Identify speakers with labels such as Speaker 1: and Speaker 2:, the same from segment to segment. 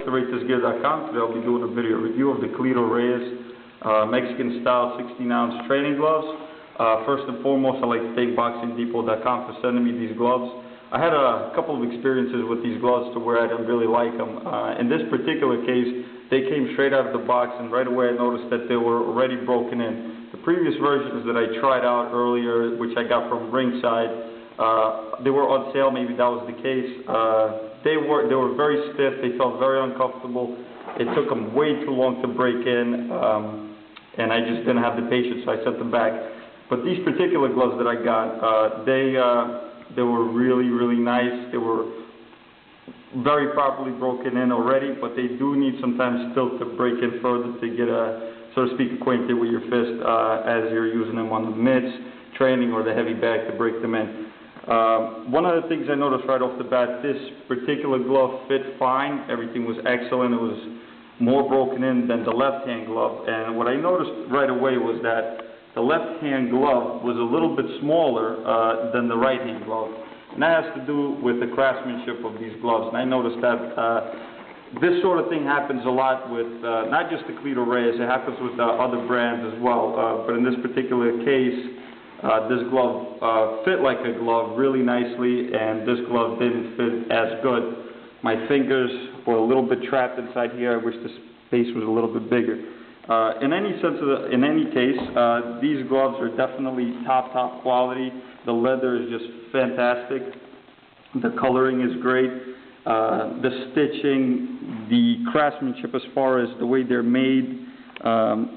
Speaker 1: CletoReyesGear.com. Today I'll be doing a video review of the Cleto Reyes Mexican style 16-ounce training gloves. First and foremost, I'd like to thank BoxingDepot.com for sending me these gloves. I had a couple of experiences with these gloves to where I didn't really like them. In this particular case, they came straight out of the box, and right away I noticed that they were already broken in. The previous versions that I tried out earlier, which I got from Ringside, they were on sale. Maybe that was the case. They were very stiff. They felt very uncomfortable. It took them way too long to break in, and I just didn't have the patience, so I sent them back. But these particular gloves that I got, they were really, really nice. They were very properly broken in already, but they do need sometimes still to break in further to get, so to speak, acquainted with your fist as you're using them on the mitts, training, or the heavy bag to break them in. One of the things I noticed right off the bat, this particular glove fit fine. Everything was excellent. It was more broken in than the left-hand glove. And what I noticed right away was that the left-hand glove was a little bit smaller than the right-hand glove. And that has to do with the craftsmanship of these gloves. And I noticed that this sort of thing happens a lot with not just the Cleto Reyes, it happens with other brands as well. But in this particular case, this glove fit like a glove really nicely, and this glove didn't fit as good. My fingers were a little bit trapped inside here. I wish the space was a little bit bigger. In any case, these gloves are definitely top quality. The leather is just fantastic. The coloring is great. The stitching, the craftsmanship as far as the way they're made,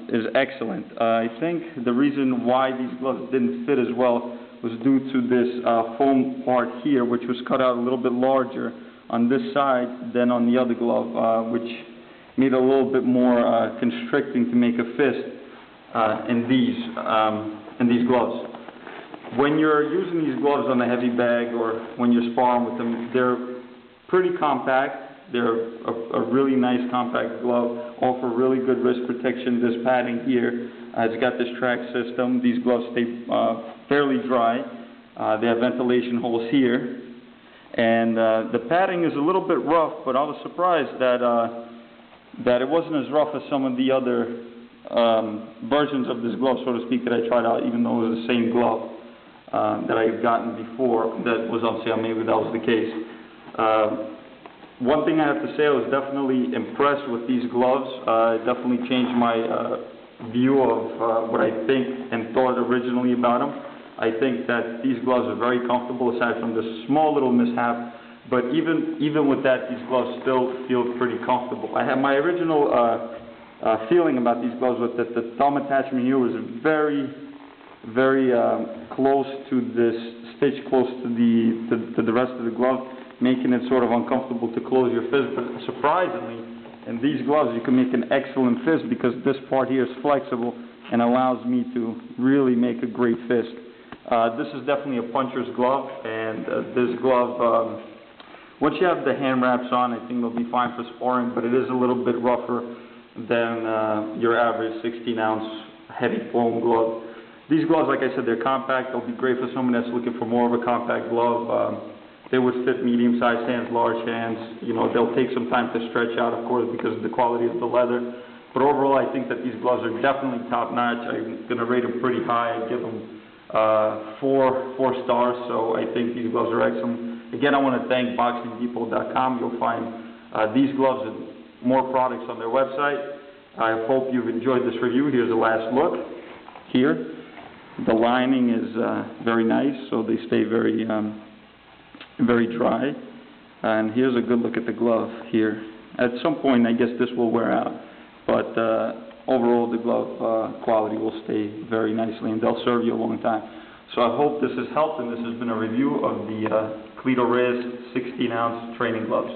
Speaker 1: is excellent. I think the reason why these gloves didn't fit as well was due to this foam part here, which was cut out a little bit larger on this side than on the other glove, which made it a little bit more constricting to make a fist in these gloves. When you're using these gloves on a heavy bag or when you're sparring with them, they're pretty compact. They're a really nice compact glove, offer really good wrist protection. This padding here, it's got this track system. These gloves stay fairly dry. They have ventilation holes here. And the padding is a little bit rough, but I was surprised that it wasn't as rough as some of the other versions of this glove, so to speak, that I tried out, even though it was the same glove that I had gotten before that was on sale. Maybe that was the case. One thing I have to say, I was definitely impressed with these gloves. It definitely changed my view of what I think and thought originally about them. I think that these gloves are very comfortable, aside from this small little mishap. But even with that, these gloves still feel pretty comfortable. I had my original feeling about these gloves was that the thumb attachment here was very close to this stitch, close to the rest of the glove, making it sort of uncomfortable to close your fist. But surprisingly, in these gloves you can make an excellent fist because this part here is flexible and allows me to really make a great fist. This is definitely a puncher's glove, and this glove, once you have the hand wraps on, I think it'll be fine for sparring, but it is a little bit rougher than your average 16-ounce heavy foam glove. These gloves, like I said, they're compact. They'll be great for someone that's looking for more of a compact glove. They would fit medium-sized hands, large hands. You know, they'll take some time to stretch out, of course, because of the quality of the leather. But overall, I think that these gloves are definitely top-notch. I'm going to rate them pretty high. I give them four stars, so I think these gloves are excellent. Again, I want to thank BoxingDepot.com. You'll find these gloves and more products on their website. I hope you've enjoyed this review. Here's the last look here. The lining is very nice, so they stay very dry. And here's a good look at the glove here. At some point, I guess this will wear out, but overall the glove quality will stay very nicely, and they'll serve you a long time. So I hope this has helped, and this has been a review of the Cleto Reyes 16-ounce training gloves.